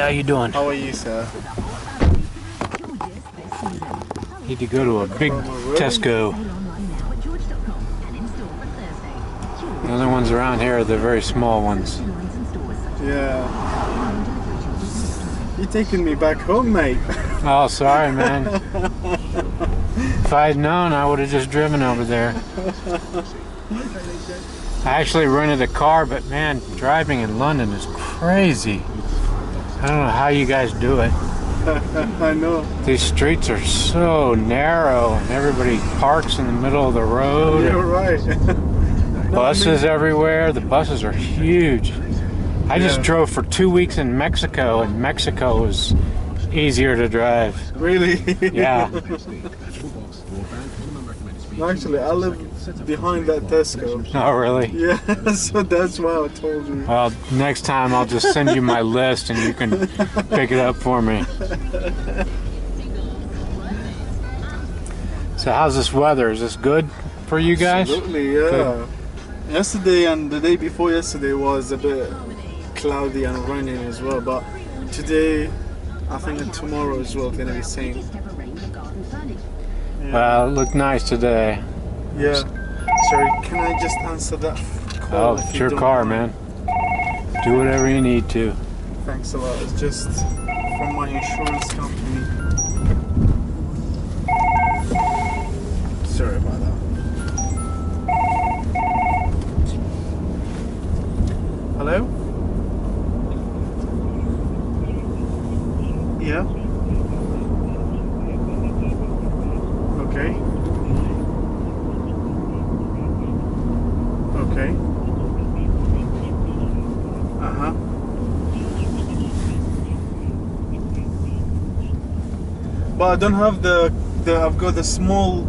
how you doing? How are you, sir? Need to go to a big Tesco. The only ones around here are the very small ones. Yeah. You're taking me back home, mate. Oh, sorry, man. If I had known, I would have just driven over there. I actually rented a car, but man, driving in London is crazy. I don't know how you guys do it. I know. These streets are so narrow and everybody parks in the middle of the road. You're right. Buses everywhere. The buses are huge. I just drove for 2 weeks in Mexico, and Mexico was easier to drive. Really? Yeah. Actually, I live behind that Tesco. Oh, really? Yeah, so that's why I told you. Well, next time I'll just send you my list and you can pick it up for me. So how's this weather? Is this good for you guys? Absolutely, yeah. Good. Yesterday and the day before yesterday was a bit cloudy and raining as well, but today, I think, and tomorrow as well, gonna be same. Yeah. Well, it looked nice today. Yeah. Sorry, can I just answer that call? Oh, it's your car, man. Do whatever you need to. Thanks a lot. It's just from my insurance company. Sorry about that. Hello? Yeah? Okay. Okay. Uh-huh. But I don't have the I've got the small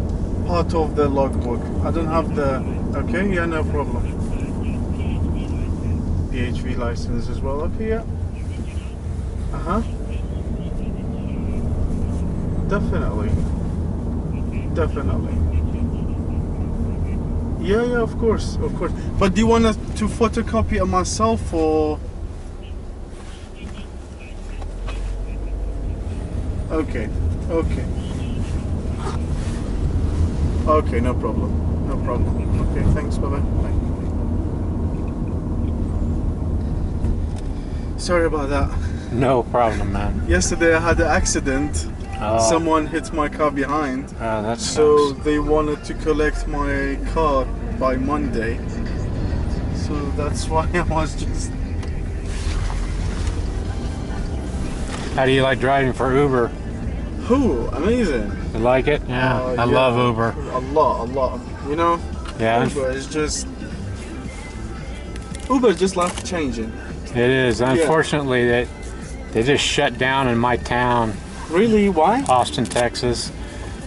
part of the logbook. I don't have the okay, yeah, no problem. PHV license as well, okay, yeah. Uh-huh. Definitely. Definitely. Yeah, yeah, of course, of course. But do you want us to photocopy it myself or? Okay, okay. Okay, no problem. No problem. Okay, thanks, bye-bye. Bye. Sorry about that. No problem, man. Yesterday I had an accident. Oh. Someone hit my car behind. Oh, that's So they wanted to collect my car by Monday. So that's why I was just... How do you like driving for Uber? Ooh, amazing. You like it? Yeah, I love Uber. A lot. You know, Yeah, Uber is just life changing. it is. Unfortunately, they just shut down in my town. Really? Why? Austin, Texas,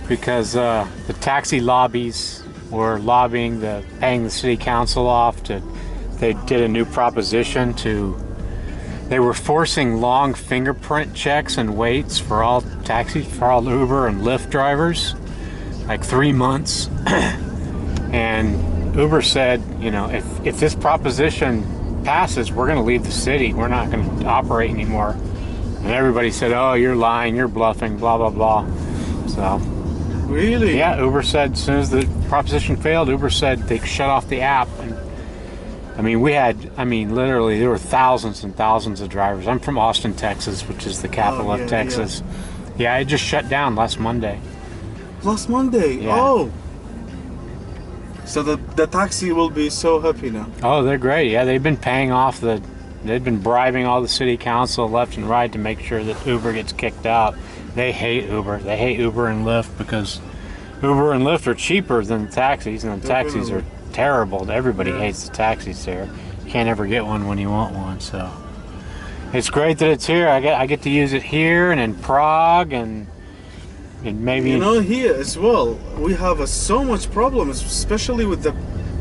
because the taxi lobbies were lobbying paying the city council off to. They did a new proposition to. They were forcing long fingerprint checks and waits for all Uber and Lyft drivers, like 3 months. And Uber said, you know, if this proposition passes, we're going to leave the city. We're not going to operate anymore. And everybody said, oh, you're lying, you're bluffing, blah, blah, blah. So, really? Yeah, Uber said as soon as the proposition failed, Uber said they shut off the app. And literally, there were thousands and thousands of drivers. I'm from Austin, Texas, which is the capital of Texas. Yeah, it just shut down last Monday. Last Monday? Yeah. Oh. So the taxi will be so happy now. Oh, they're great. Yeah, they've been paying off they've been bribing all the city council left and right to make sure that Uber gets kicked out. They hate Uber. They hate Uber and Lyft because Uber and Lyft are cheaper than the taxis, and the taxis are terrible. Everybody hates the taxis there. You can't ever get one when you want one. So it's great that it's here. I get to use it here and in Prague and maybe here as well. We have so much problems, especially with the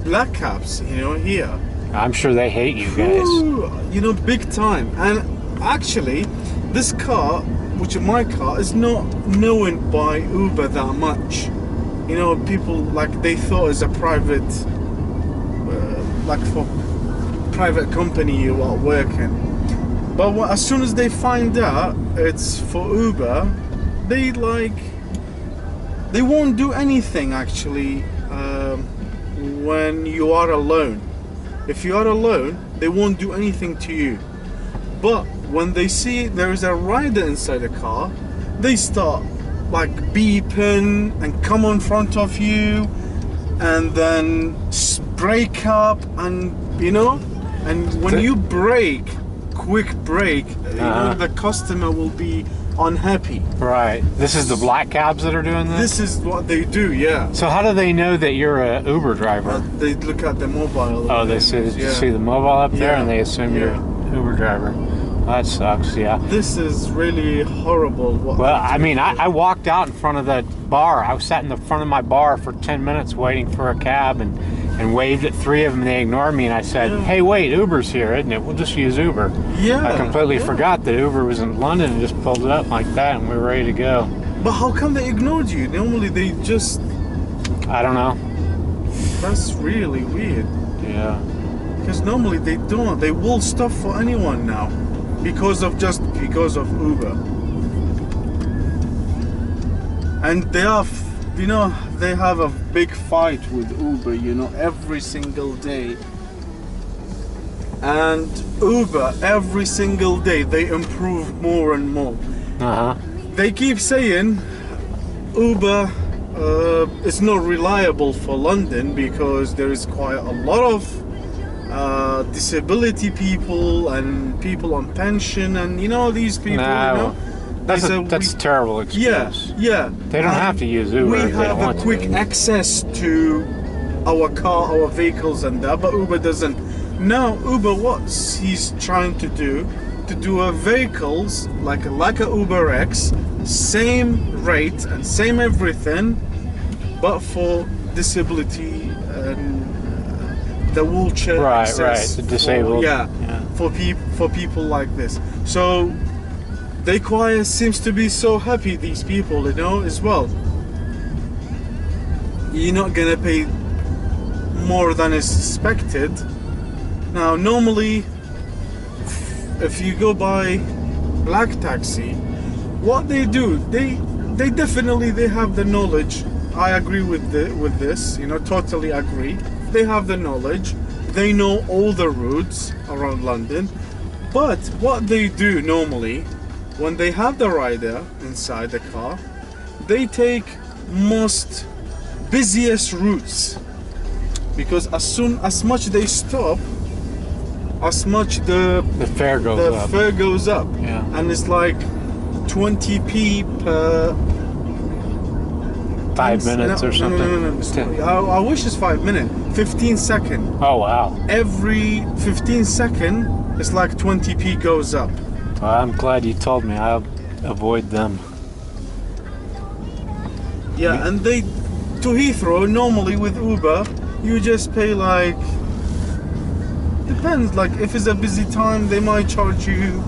black caps. Here. I'm sure they hate you guys. Ooh, big time. And actually, this car, which is my car, is not known by Uber that much. People they thought it's a private, for private company you are working. But as soon as they find out it's for Uber, they won't do anything actually when you are alone. If you are alone, they won't do anything to you. But when they see there is a rider inside the car, they start like beeping and come in front of you, and then brake up, and and when you brake, quick brake, the customer will be unhappy. Right. This is the black cabs that are doing this? This is what they do, yeah. So how do they know that you're a Uber driver? They look at the mobile. Oh, they see the mobile up there, Yeah. and they assume you're an Uber driver. That sucks, yeah. This is really horrible. Well, I mean, I walked out in front of the bar. I was sat in the front of my bar for 10 minutes waiting for a cab and waved at 3 of them. They ignored me, and I said, hey, wait, Uber's here, isn't it? We'll just use Uber. Yeah. I completely forgot that Uber was in London and just pulled it up like that, and we were ready to go. But how come they ignored you? Normally they just... I don't know. That's really weird. Yeah. Because normally they don't. They will stop for anyone now. Because of Uber. And they have a big fight with Uber, every single day. And Uber, every single day, they improve more and more. Uh-huh. They keep saying Uber is not reliable for London because there is quite a lot of disability people and people on pension, and these people. That's a terrible excuse. Yeah. They don't have to use Uber We if they don't have want a quick to. access to our car, our vehicles, and that, but Uber doesn't. Now Uber, what he's trying to do a vehicles like a Uber X, same rate and same everything, but for disability and the wheelchair access, the disabled. for people like this. So they quite seems to be so happy, these people, as well. You're not gonna pay more than is expected. Now normally if you go by black taxi, what they do, they definitely they have the knowledge. I agree with this, totally agree. They have the knowledge, they know all the routes around London, but what they do normally, when they have the rider inside the car, they take most busiest routes, because as much they stop, as much the fare goes up. Yeah. And it's like 20p per 5 minutes or something. No. I wish it's 5 minutes. 15 seconds. Oh wow. Every 15 seconds, it's like 20p goes up. Well, I'm glad you told me. I'll avoid them. Yeah, and to Heathrow, normally with Uber, you just pay like, depends, like if it's a busy time, they might charge you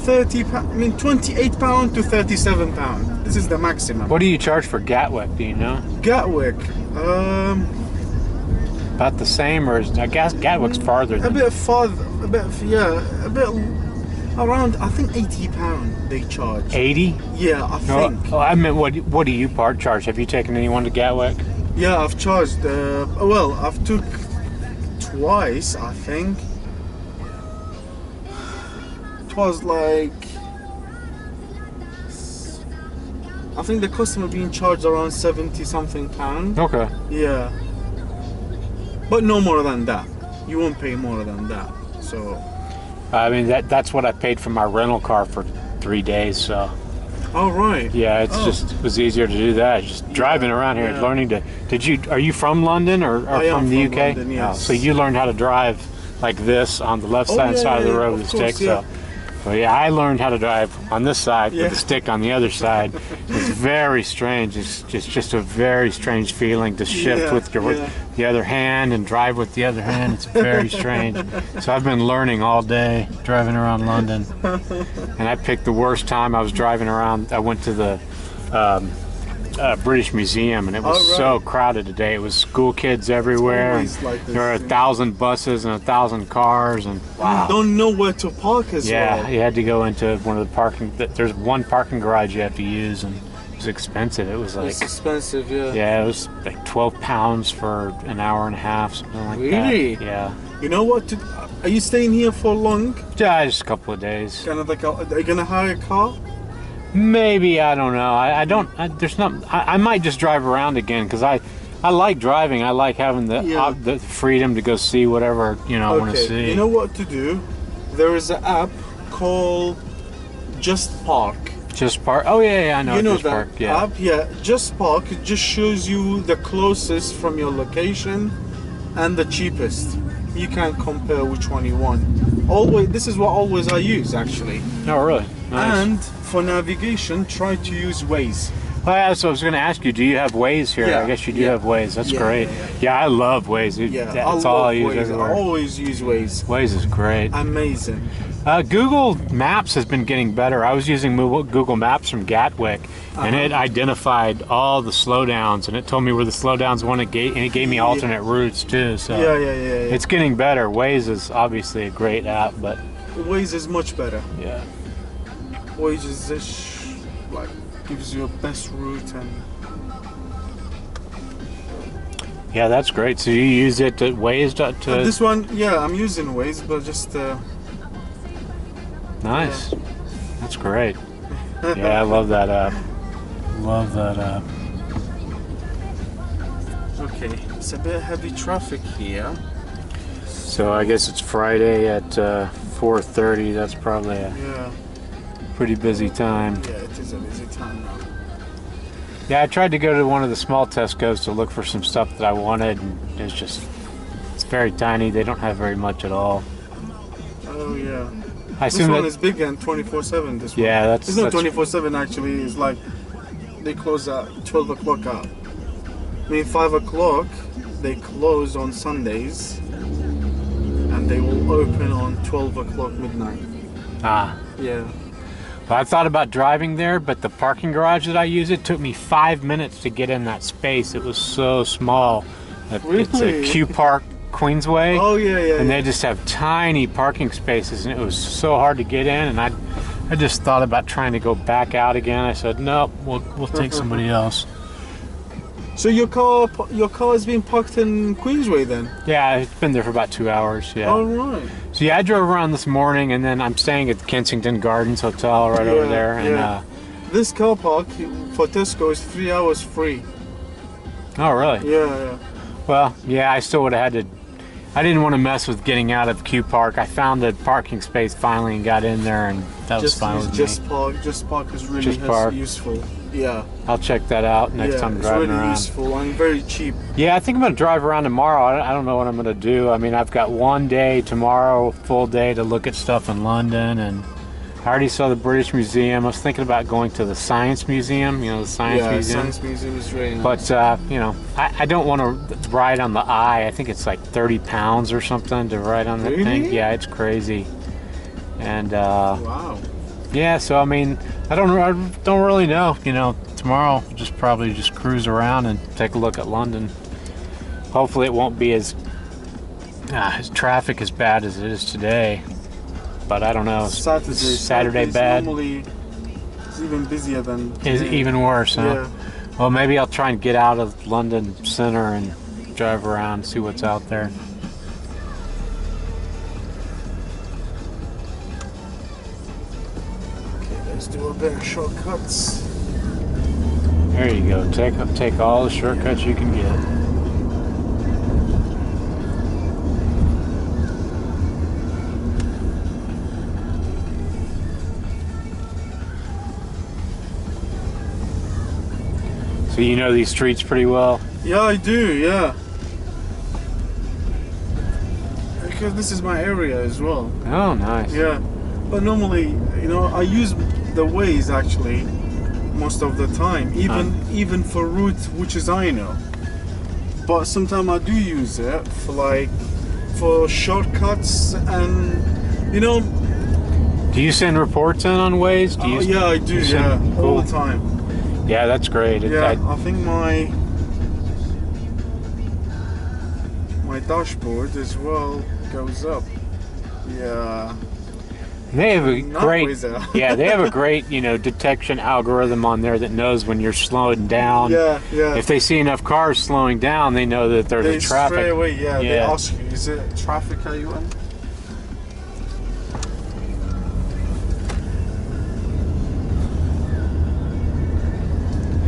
28 pound to 37 pound. This is the maximum. What do you charge for Gatwick? Do you know? Gatwick, about the same, or I guess Gatwick's farther. A bit around. I think 80 pound they charge. 80? Yeah, I think. Oh, I meant what do you charge? Have you taken anyone to Gatwick? Yeah, I've charged. I've took twice, I think. It was like, I think the customer being charged around 70 something pound. Okay. Yeah, but no more than that. You won't pay more than that. So I mean that's what I paid for my rental car for 3 days. So. all right. Yeah, it was easier to do that. Just driving around here, learning to. Are you from London or from the UK? London, yes. Oh, so you learned how to drive like this on the left side of the road with the stick. Yeah. So I learned how to drive on this side with the stick on the other side. It's very strange. It's just a very strange feeling to shift with the other hand and drive with the other hand. It's very strange. So I've been learning all day driving around London, and I picked the worst time. I was driving around. I went to the British Museum, and it was Oh, right. so crowded today. It was school kids everywhere. And always like this, there were yeah. 1,000 buses and 1,000 cars, and You don't know where to park as yeah, well. you had to go into one of the parking. There's one parking garage you have to use, and it was expensive. It was like, It's expensive, yeah. yeah, it was like 12 pounds for an hour and a half, something like Really? that. Yeah, You know what? Are you staying here for long? yeah, just a couple of days. Kind of like, are you gonna hire a car? Maybe, I don't know. I don't. There's not. I might just drive around again because I like driving. I like having Yeah. the freedom to go see whatever I want to see. You know what to do? There is an app called Just Park. Just park. Oh yeah, I know. You know Just that park. Yeah. app? Yeah, Just Park. It just shows you the closest from your location and the cheapest. You can compare which one you want. Always, this is what always I use actually. Oh really? Nice. And for navigation, try to use Waze. Oh, yeah, so I was going to ask you, do you have Waze here? Yeah, I guess you do yeah. have Waze. That's Yeah, great. yeah, Yeah, I love Waze. Yeah, That's I all love I use Waze. everywhere. I always use Waze. Waze is great. Amazing. Google Maps has been getting better. I was using Google Maps from Gatwick, and it identified all the slowdowns, and it told me where the slowdowns went, and it gave me alternate routes too. So Yeah. it's getting better. Waze is obviously a great app, but Waze is much better. yeah. Waze is just like gives you a best route and Yeah, that's great. So you use it to Waze to this one, yeah, I'm using Waze, but just nice. That's great. Yeah, I love that app. Love that app. okay. It's a bit heavy traffic here. So I guess it's Friday at 4:30. That's probably a Yeah, pretty busy time. yeah, it is a busy time now. Yeah, I tried to go to one of the small Tesco's to look for some stuff that I wanted, and it's very tiny. They don't have very much at all. Oh yeah. I This assume one that, is big and 24/7. This one. yeah, It's not that's 24/7 actually. It's like they close at 12 o'clock out. I mean 5 o'clock. They close on Sundays, and they will open on 12 o'clock midnight. Yeah. Well, I thought about driving there, but the parking garage that I use, it took me 5 minutes to get in that space. It was so small. It's a Really? Q Park Queensway. Oh yeah. And they just have tiny parking spaces, and it was so hard to get in. And I just thought about trying to go back out again. I said, nope, we'll take somebody else. So your car is being parked in Queensway then? Yeah, it's been there for about 2 hours. Yeah. All right. So yeah, I drove around this morning, and then I'm staying at the Kensington Gardens Hotel right over Yeah, there. And yeah. This car park for Tesco is 3 hours free. oh, really? Yeah. Well, yeah, I still would have had to. I didn't want to mess with getting out of Q Park. I found the parking space finally and got in there, and that was Just fine use with Just me. Park. Just Park is really Just Park. useful. Yeah. I'll check that out next time I'm it's driving really around. useful and very cheap. Yeah, I think I'm going to drive around tomorrow. I don't know what I'm going to do. I mean, I've got one day tomorrow, full day to look at stuff in London, and I already saw the British Museum. I was thinking about going to the Science Museum, the Science Museum. Science Museum is really nice. But, I don't want to ride on the Eye. I think it's like 30 pounds or something to ride on that Really? thing. Yeah, it's crazy. And, Wow. yeah, so, I mean, I don't really know. Tomorrow we'll just probably just cruise around and take a look at London. Hopefully it won't be as traffic as bad as it is today. But I don't know. Saturday bad. Normally, it's even busier than. Is today. even worse, huh? Yeah. Well, maybe I'll try and get out of London Center and drive around and see what's out there. Okay, let's do a bit of shortcuts. There you go. Take all the shortcuts you can get. So you know these streets pretty well? Yeah, I do. Yeah. Because this is my area as well. Oh, nice. Yeah. But normally, I use the Waze actually most of the time, even for routes which is I know. But sometimes I do use it for shortcuts and Do you send reports in on Waze? Do you, yeah, I do. you Yeah, send- all cool. the time. Yeah, that's great. Yeah, I think my dashboard as well goes up. Yeah. They have a Not great, wizard. yeah, they have a great, detection algorithm on there that knows when you're slowing down. Yeah, yeah. If they see enough cars slowing down, they know that there's They a traffic. straight away, yeah, they Yeah. ask you, is it traffic are you in?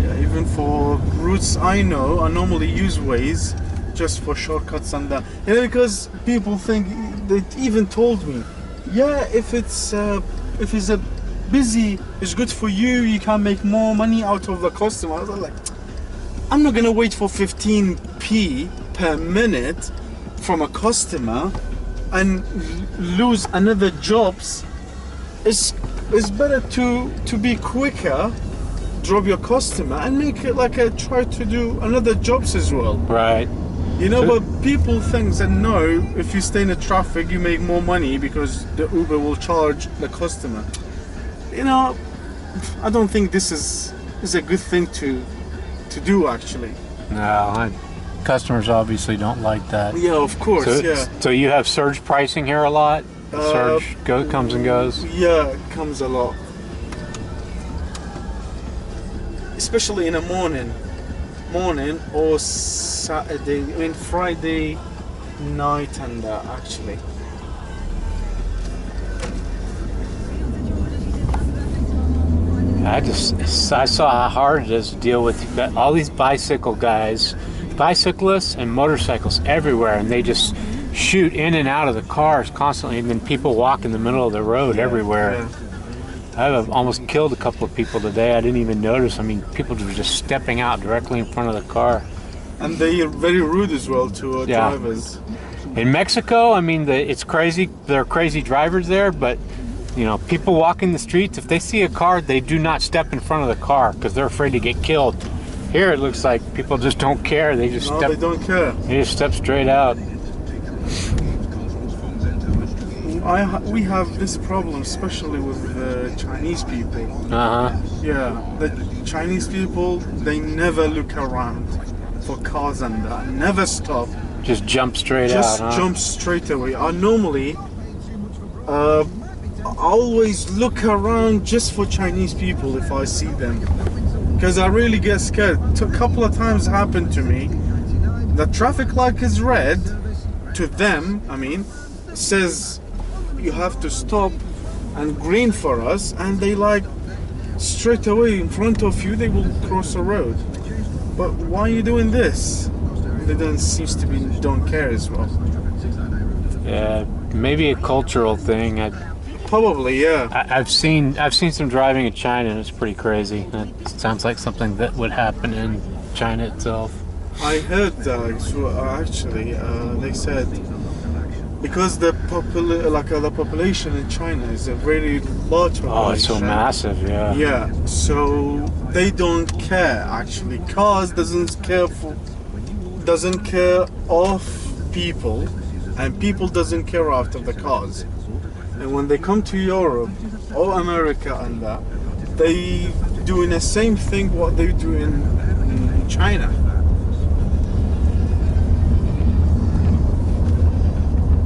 Yeah, even for routes I know, I normally use Waze just for shortcuts and that. Yeah, because people think, they even told me, yeah, if it's a busy, it's good for you, you can make more money out of the customer. I was like, I'm not gonna wait for 15p per minute from a customer and lose another jobs. It's better to be quicker, drop your customer and make it like a try to do another jobs as well. Right. You know, but people think that no, if you stay in the traffic, you make more money because the Uber will charge the customer. You know, I don't think this is a good thing to do actually. No, customers obviously don't like that. Yeah, of course. So you have surge pricing here a lot? Surge comes and goes? Yeah, it comes a lot. Especially in the morning or Saturday, I mean Friday night and that actually. I saw how hard it is to deal with all these bicyclists and motorcycles everywhere, and they just shoot in and out of the cars constantly, and then people walk in the middle of the road everywhere. Yeah. I've almost killed a couple of people today. I didn't even notice. I mean, people were just stepping out directly in front of the car. And they are very rude as well to drivers. In Mexico, I mean, it's crazy. There are crazy drivers there, but people walking the streets, if they see a car, they do not step in front of the car because they're afraid to get killed. Here, it looks like people just don't care. They just they don't care. They just step straight out. We have this problem, especially with the Chinese people. Yeah, the Chinese people, they never look around for cars and that. Never stop. Just jump straight out. Just jump straight away. I normally always look around just for Chinese people if I see them, because I really get scared. A couple of times happened to me. The traffic light is red to them. I mean, says you have to stop, and green for us, and they like straight away in front of you they will cross the road. But why are you doing this? They don't care as well. Yeah, maybe a cultural thing. Probably, yeah. I've seen some driving in China, and it's pretty crazy. It sounds like something that would happen in China itself. I heard that actually. They said because the population in China is a very large population. Oh, it's so massive, yeah. Yeah, so they don't care actually. Cars doesn't care of people, and people doesn't care after the cars. And when they come to Europe or America and that, they doing the same thing what they do in China.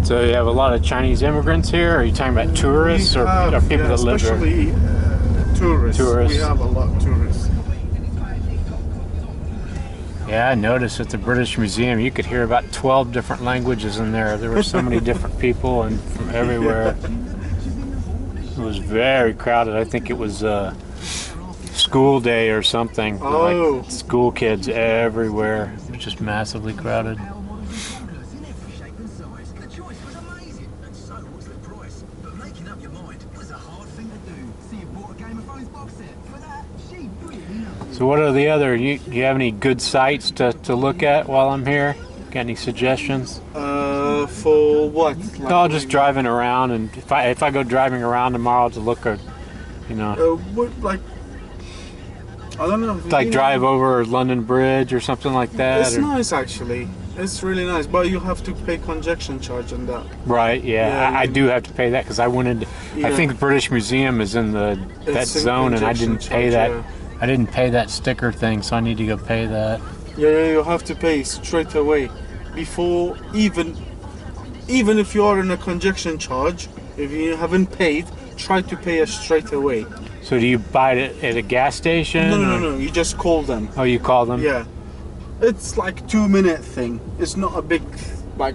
So you have a lot of Chinese immigrants here? Or are you talking about tourists or people that live there? Especially tourists. We have a lot of tourists. Yeah, I noticed at the British Museum you could hear about 12 different languages in there. There were so many different people and from everywhere. It was very crowded. I think it was school day or something. Oh. Like school kids everywhere. It was just massively crowded. So what are the other, you have any good sites to look at while I'm here? Got any suggestions? For what? No, just driving around, and if I go driving around tomorrow to look at, what, like, I don't know. Like drive over London Bridge or something like that? It's nice actually. It's really nice, but you have to pay congestion charge on that. Right, yeah. I do have to pay that because I went into, I think the British Museum is in that zone, and I didn't pay that. I didn't pay that sticker thing, so I need to go pay that. Yeah, you have to pay straight away before even if you are in a congestion charge. If you haven't paid, try to pay us straight away. So do you buy it at a gas station? No. You just call them. Oh, you call them? Yeah, it's like 2 minute thing. It's not a big like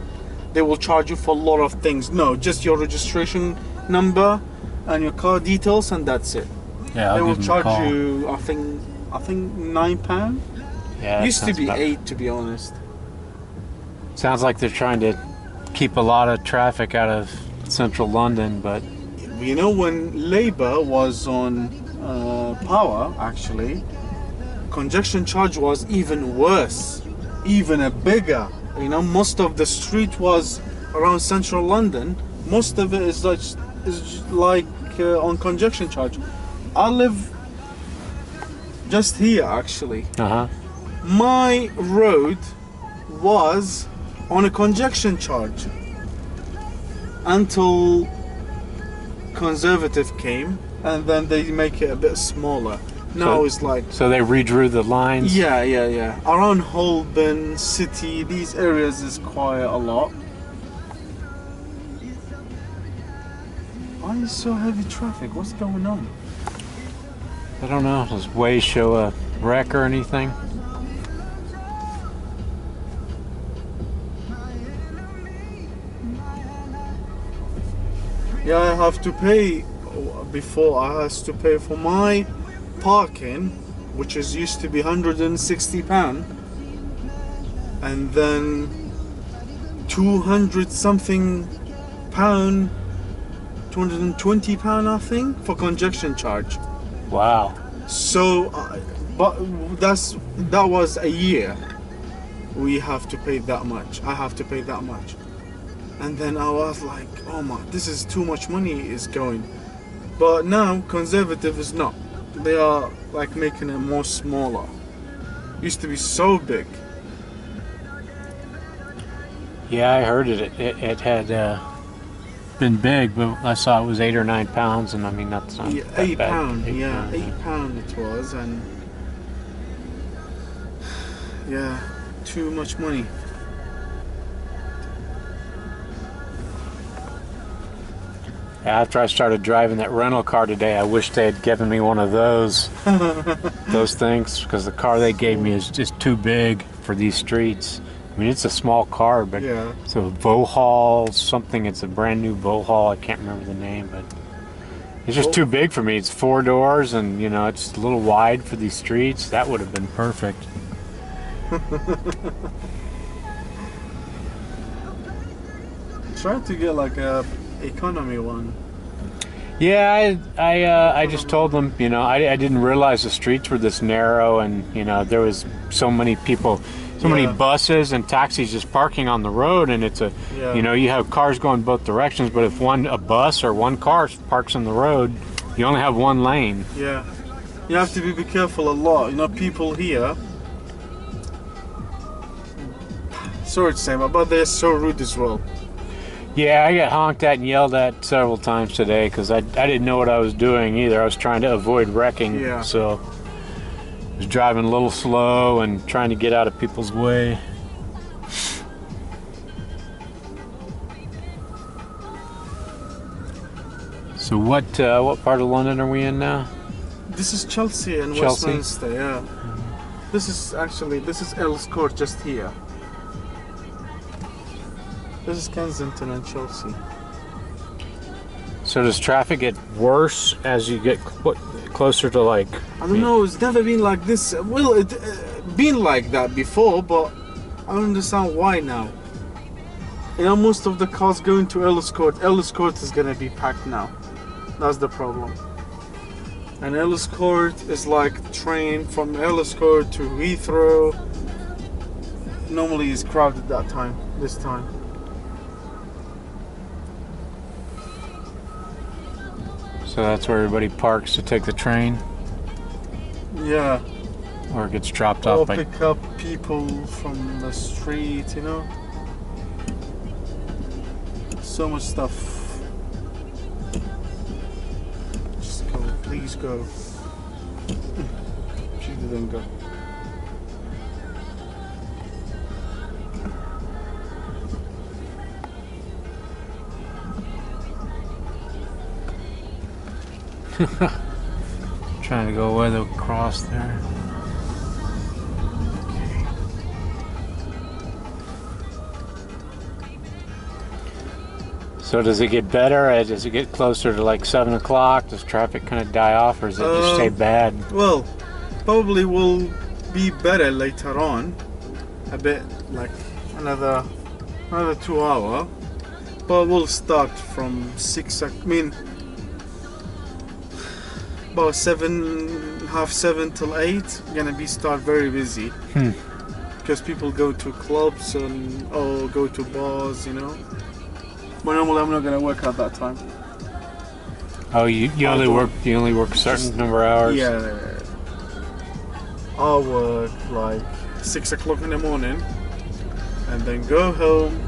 they will charge you for a lot of things. No, just your registration number and your car details, and that's it. Yeah, they I'll will give them a charge call. you. I think £9. Yeah, that Used to sounds be about- 8, to be honest. Sounds like they're trying to keep a lot of traffic out of central London, but You know, when Labour was on power, actually, congestion charge was even worse, even a bigger. You know, most of the street was around central London. Most of it is like on congestion charge. I live just here, actually. My road was on a congestion charge until Conservative came, and then they make it a bit smaller. Now it's like so they redrew the lines. yeah. Around Holborn City, these areas is quite a lot. Why is so heavy traffic? What's going on? I don't know. Does Waze show a wreck or anything? Yeah, I have to pay. Before I has to pay for my parking, which is used to be £160, and then 200 something pound, £220 I think for congestion charge. Wow. So, but that was a year. We have to pay that much. I have to pay that much. And then I was like, oh my, this is too much money is going. But now Conservative is not. They are like making it more smaller. Used to be so big. Yeah, I heard it had been big, but I saw it was 8 or 9 pounds, and I mean that's not Yeah, that £8. bad. Yeah, £8. £8 it was, and yeah, too much money. After I started driving that rental car today, I wish they had given me one of those things, because the car they gave me is just too big for these streets. I mean, it's a small car, but Yeah. it's a Vohall something. It's a brand new Vohall. I can't remember the name, but it's just too big for me. It's 4 doors, and you know, it's a little wide for these streets. That would have been perfect. Try to get like a economy one. Yeah, I just told them, you know, I didn't realize the streets were this narrow, and you know, there was so many people, so many Yeah. buses and taxis just parking on the road, and it's Yeah. you know, you have cars going both directions, but if a bus or one car parks on the road, you only have one lane. Yeah, you have to be careful a lot. You know, people here. Sorry to say, but they're so rude as well. Yeah, I got honked at and yelled at several times today because I didn't know what I was doing either. I was trying to avoid wrecking, Yeah. so I was driving a little slow and trying to get out of people's way. So what part of London are we in now? This is Chelsea and Chelsea? Westminster. Yeah, this is Earl's Court just here. This is Kensington and Chelsea. So does traffic get worse as you get closer to like? I don't know. It's never been like this. Well, it been like that before, but I don't understand why now. You know, most of the cars going to Earl's Court. Earl's Court is gonna be packed now. That's the problem. And Earl's Court is like train from Earl's Court to Heathrow. Normally, it's crowded that time. This time. So that's where everybody parks to take the train, Yeah. or it gets dropped Or off by. pick up people from the street. You know. So much stuff. Just go, please go. didn't go. Trying to go way across there. So does it get better? Does it get closer to like 7 o'clock? Does traffic kind of die off, or does it just stay bad? Well, probably will be better later on. A bit like another 2 hours. But we'll start from 6. I mean, about 7, half 7 till 8. Gonna be start very busy. Because people go to clubs or go to bars, you know. But normally I'm not gonna work at that time. Oh, you only work a certain number of hours? Yeah. I'll work like 6 o'clock in the morning, and then go home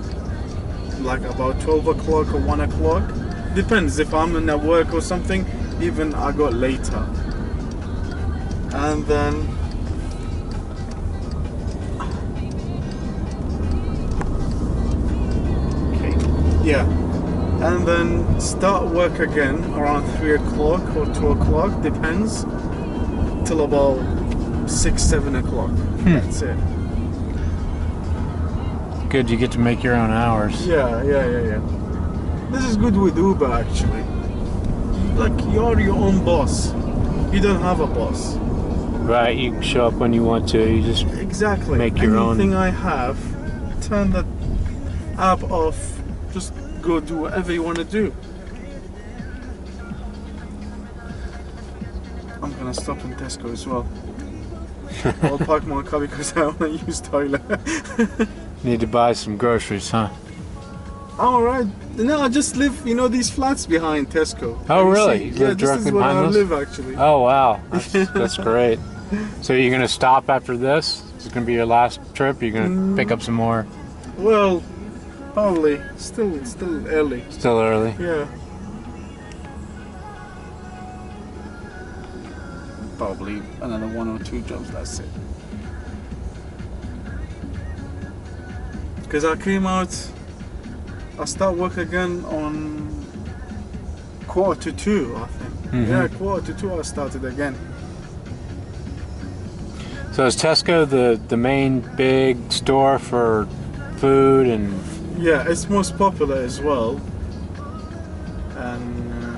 like about 12 o'clock or 1 o'clock. Depends if I'm in at work or something. Even I got later, and then yeah, and then start work again around 3 o'clock or 2 o'clock, depends, till about 6, 7 o'clock. That's it. Good, you get to make your own hours. Yeah. This is good with Uber actually. Like, you're your own boss. You don't have a boss. Right, you can show up when you want to. You just Exactly. make your own. Anything I have, turn that app off. Just go do whatever you want to do. I'm gonna stop in Tesco as well. I'll park my car because I want to use toilet. Need to buy some groceries, huh? Alright. No, I just live, these flats behind Tesco. Oh, really? You Yeah, live this is directly where I behind live actually. Oh, wow. That's great. So you're going to stop after this? Is it going to be your last trip? Or you're going to pick up some more? Well, probably. Still early. Still early. Yeah. Probably another 1 or 2 jobs, that's it. Because I came out, I start work again on 1:45, I think. Yeah, 1:45 I started again. So is Tesco the main big store for food and... Yeah, it's most popular as well. And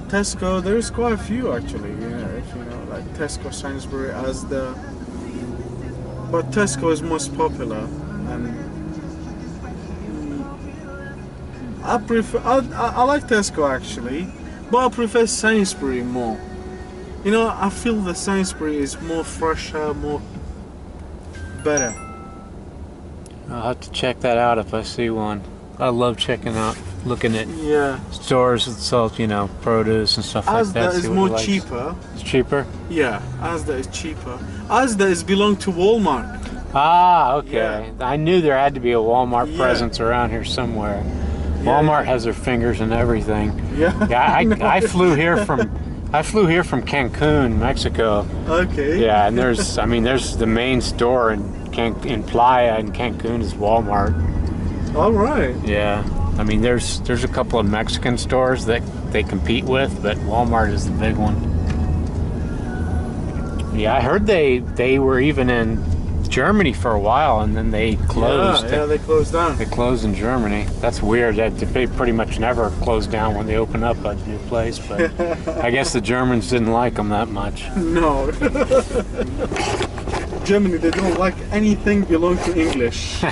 Tesco, there's quite a few actually, if you know, like Tesco, Sainsbury, Asda. But Tesco is most popular, and I like Tesco actually, but I prefer Sainsbury more. I feel the Sainsbury is more fresher, more better. I'll have to check that out if I see one. I love looking at stores that sell, produce and stuff like that. Asda is more cheaper. It's cheaper? Yeah, Asda is cheaper. Asda is belong to Walmart. Ah, okay. Yeah. I knew there had to be a Walmart presence around here somewhere. Walmart has their fingers in everything. Yeah. I flew here from Cancun, Mexico. Okay. Yeah, and there's the main store in Playa in Cancun is Walmart. All right. Yeah. There's a couple of Mexican stores that they compete with, but Walmart is the big one. Yeah, I heard they were even in Germany for a while, and then they closed. Yeah, they closed down. They closed in Germany. That's weird. They pretty much never close down when they open up a new place, but I guess the Germans didn't like them that much. No. Germany, they don't like anything belong to English.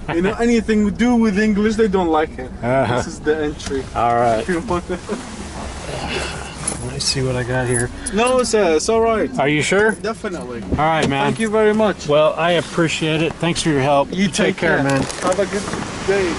Anything to do with English, they don't like it. This is the entry. All right. If you want to- Let me see what I got here. No, sir, it's all right. Are you sure? Definitely. All right, man. Thank you very much. Well, I appreciate it. Thanks for your help. You take care, man. Have a good day.